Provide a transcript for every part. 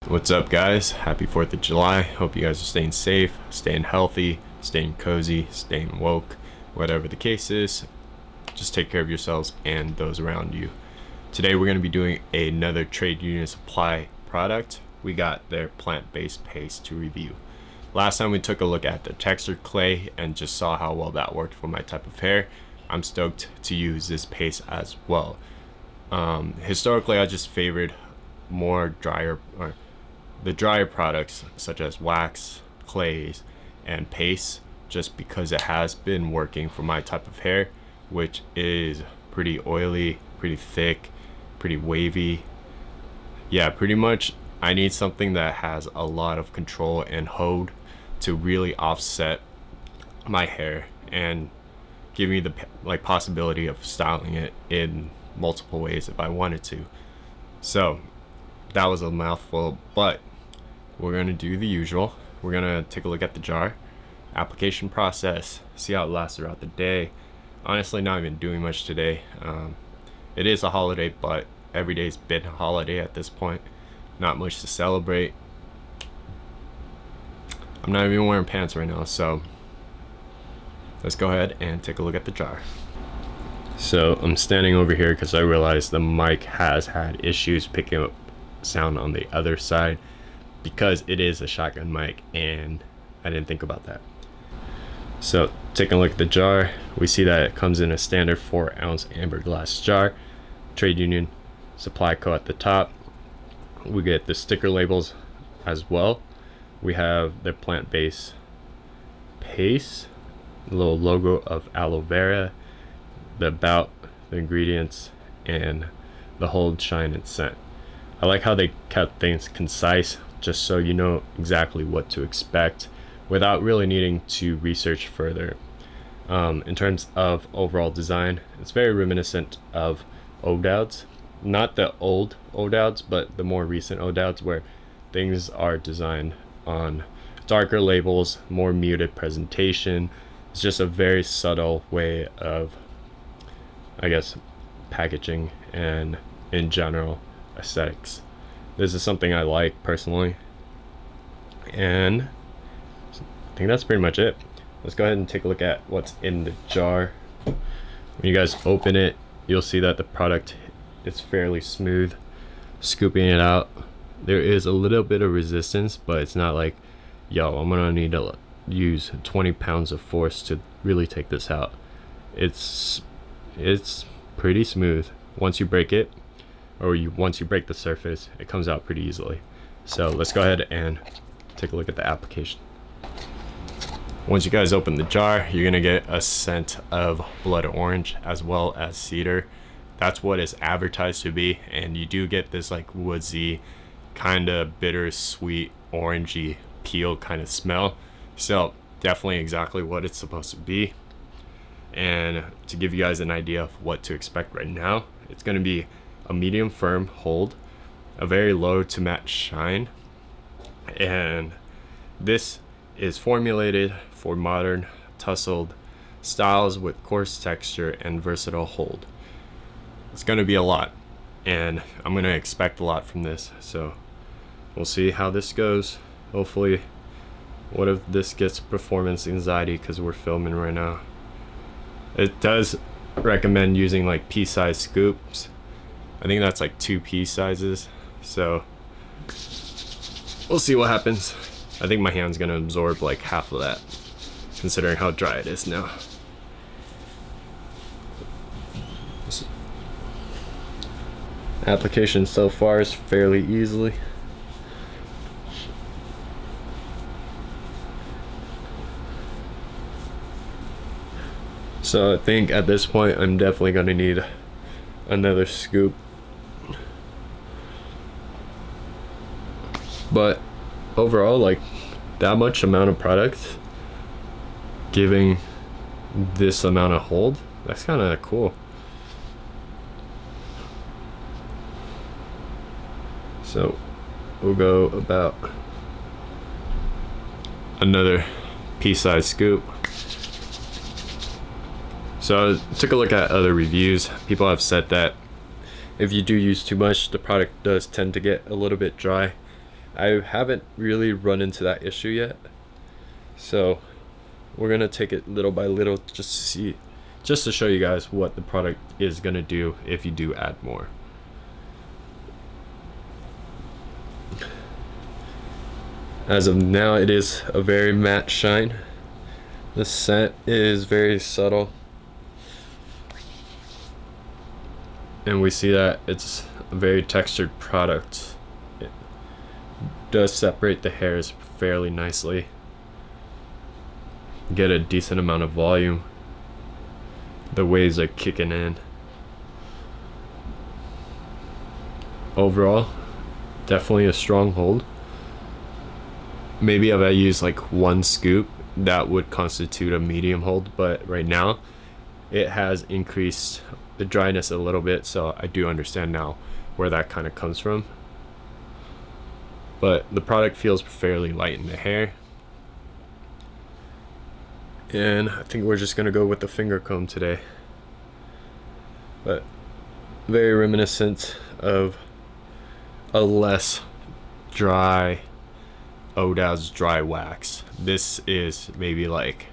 What's up, guys? Happy 4th of July. Hope you guys are staying safe, staying healthy, staying cozy, staying woke. Whatever the case is, just take care of yourselves and those around you. Today we're going to be doing another trade union supply product. We got their plant-based paste to review. Last time we took a look at the textured clay and just saw how well that worked for my type of hair. I'm stoked to use this paste as well. Historically, I just favored more the drier products such as wax, clays, and paste, just because it has been working for my type of hair, which is pretty oily, pretty thick, pretty wavy. Yeah, pretty much I need something that has a lot of control and hold to really offset my hair and give me the possibility of styling it in multiple ways if I wanted to. So that was a mouthful, but we're gonna do the usual. We're gonna take a look at the jar, application process, see how it lasts throughout the day. Honestly, not even doing much today. It is a holiday, but every day's been a holiday at this point. Not much to celebrate. I'm not even wearing pants right now, so let's go ahead and take a look at the jar. So I'm standing over here because I realized the mic has had issues picking up sound on the other side because it is a shotgun mic and I didn't think about that. So taking a look at the jar, we see that it comes in a standard 4-ounce amber glass jar, trade union supply co at the top. We get the sticker labels as well. We have the plant-based paste, the little logo of aloe vera, the about, the ingredients, and the hold, shine, and scent. I like how they kept things concise, just so you know exactly what to expect without really needing to research further. In terms of overall design, it's very reminiscent of O'Dowd's. Not the old O'Dowd's, but the more recent O'Dowd's, where things are designed on darker labels, more muted presentation. It's just a very subtle way of, I guess, packaging and in general aesthetics. This is something I like personally, and I think that's pretty much it. Let's go ahead and take a look at what's in the jar. When you guys open it, you'll see that the product is fairly smooth. Scooping it out, there is a little bit of resistance, but it's not like, yo, I'm gonna need to use 20 pounds of force to really take this out. It's pretty smooth. Once you break it, or once you break the surface, it comes out pretty easily. So let's go ahead and take a look at the application. Once you guys open the jar, you're gonna get a scent of blood orange as well as cedar. That's what it's advertised to be, and you do get this like woodsy, kind of bittersweet, orangey peel kind of smell. So definitely exactly what it's supposed to be. And to give you guys an idea of what to expect right now, it's going to be a medium firm hold, a very low to matte shine, and this is formulated for modern tussled styles with coarse texture and versatile hold. It's going to be a lot, and I'm going to expect a lot from this, so we'll see how this goes. Hopefully, what if this gets performance anxiety because we're filming right now. It does recommend using like pea-sized scoops. I think that's like 2 pea sizes, so we'll see what happens. I think my hand's gonna absorb like half of that, considering how dry it is now. Application so far is fairly easily. So I think at this point I'm definitely gonna need another scoop. But overall, like, that much amount of product giving this amount of hold, that's kind of cool. So we'll go about another pea-sized scoop. So I took a look at other reviews. People have said that if you do use too much, the product does tend to get a little bit dry. I haven't really run into that issue yet, so we're gonna take it little by little just to show you guys what the product is gonna do if you do add more. As of now, it is a very matte shine. The scent is very subtle, and we see that it's a very textured product. It does separate the hairs fairly nicely. Get a decent amount of volume. The waves are kicking in. Overall, definitely a strong hold. Maybe if I use like one scoop, that would constitute a medium hold, but right now it has increased the dryness a little bit, so I do understand now where that kind of comes from. But the product feels fairly light in the hair, and I think we're just gonna go with the finger comb today. But very reminiscent of a less dry Odaz dry wax. This is maybe like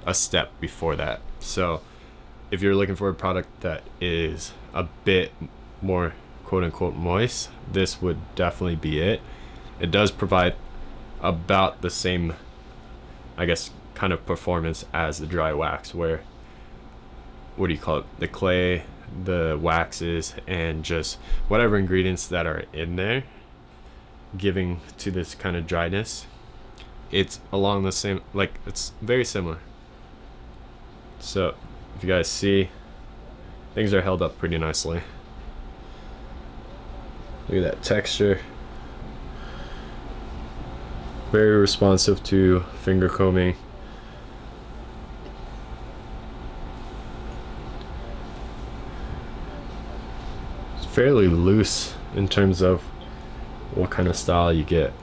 a step before that. So if you're looking for a product that is a bit more quote-unquote moist, this would definitely be it. It does provide about the same, I guess, kind of performance as the dry wax, where, what do you call it, the clay, the waxes, and just whatever ingredients that are in there giving to this kind of dryness. It's along the same, like, it's very similar. So if you guys see, things are held up pretty nicely. Look at that texture. Very responsive to finger combing. It's fairly loose in terms of what kind of style you get,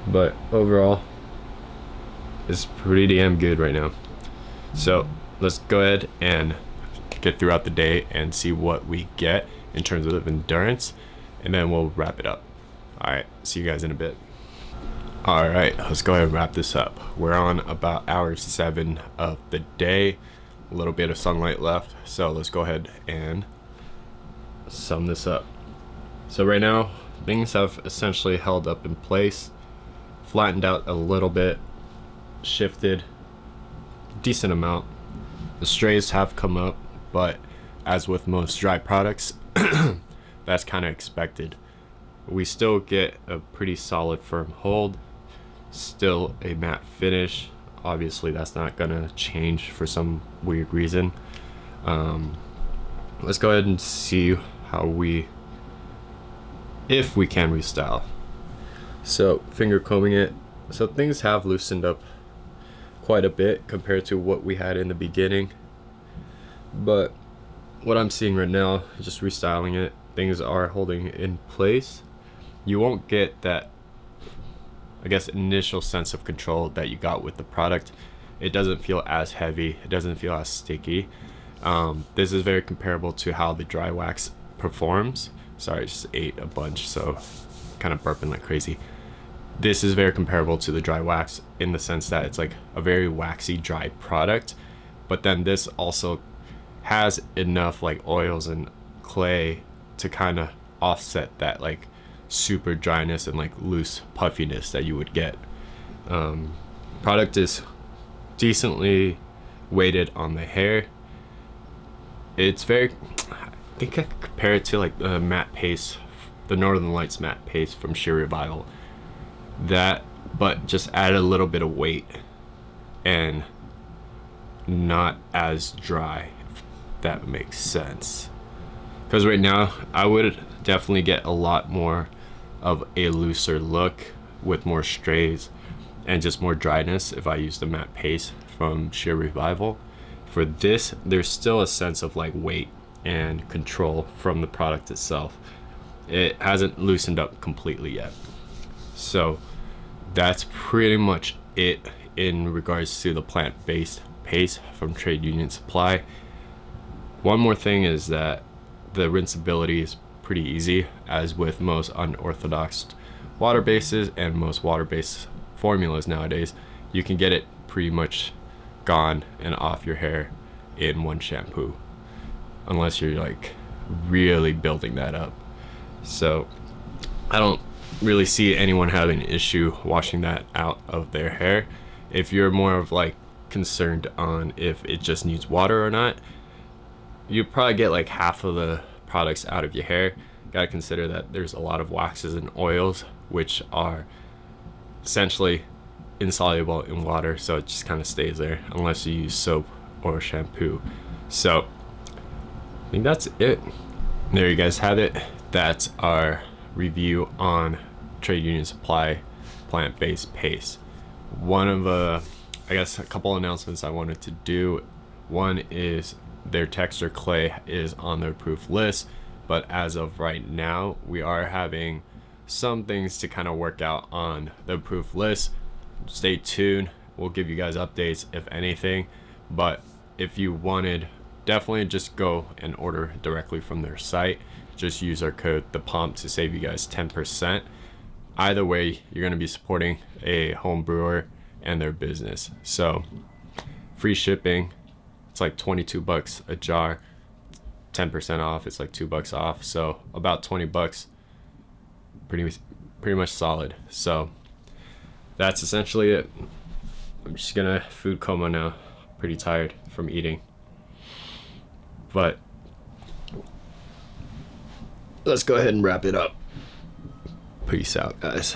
but overall it's pretty damn good right now. So let's go ahead and get throughout the day and see what we get in terms of endurance, and then we'll wrap it up. All right, see you guys in a bit. All right, let's go ahead and wrap this up. We're on about hour 7 of the day, a little bit of sunlight left, so let's go ahead and sum this up. So right now, things have essentially held up in place, flattened out a little bit, shifted a decent amount. The strays have come up, but as with most dry products, that's kind of expected. We still get a pretty solid firm hold, still a matte finish. Obviously that's not gonna change for some weird reason. Let's go ahead and see if we can restyle. So finger combing it, so things have loosened up quite a bit compared to what we had in the beginning, but what I'm seeing right now, just restyling it, things are holding in place. You won't get that, I guess, initial sense of control that you got with the product. It doesn't feel as heavy, it doesn't feel as sticky. This is very comparable to how the dry wax performs. Sorry, I just ate a bunch, so kind of burping like crazy. This is very comparable to the dry wax in the sense that it's like a very waxy, dry product, but then this also has enough like oils and clay to kind of offset that like super dryness and like loose puffiness that you would get. Product is decently weighted on the hair. It's very, I think I could compare it to like the matte paste, the Northern Lights matte paste from Sheer Revival. That, but just add a little bit of weight and not as dry, if that makes sense. Because right now I would definitely get a lot more of a looser look with more strays and just more dryness if I use the matte paste from Sheer Revival. For this, there's still a sense of like weight and control from the product itself. It hasn't loosened up completely yet. So that's pretty much it in regards to the plant-based paste from Trade Union Supply. One more thing is that the rinsability is pretty easy, as with most unorthodox water bases and most water-based formulas nowadays. You can get it pretty much gone and off your hair in one shampoo, unless you're like really building that up. So I don't really see anyone having an issue washing that out of their hair. If you're more of like concerned on if it just needs water or not, you probably get like half of the products out of your hair. Gotta consider that there's a lot of waxes and oils which are essentially insoluble in water, so it just kind of stays there unless you use soap or shampoo. So I think that's it. There you guys have it. That's our review on Trade Union Supply plant-based paste. One of I guess a couple announcements I wanted to do. One is their texture clay is on their approved list, but as of right now we are having some things to kind of work out on the approved list. Stay tuned, we'll give you guys updates if anything, but if you wanted, definitely just go and order directly from their site. Just use our code the Pomp to save you guys 10%. Either way, you're going to be supporting a home brewer and their business. So free shipping, it's like 22 bucks a jar. 10% off, it's like $2 off, so about 20 bucks. Pretty much solid. So that's essentially it. I'm just gonna food coma now. Pretty tired from eating, but let's go ahead and wrap it up. Peace out, guys.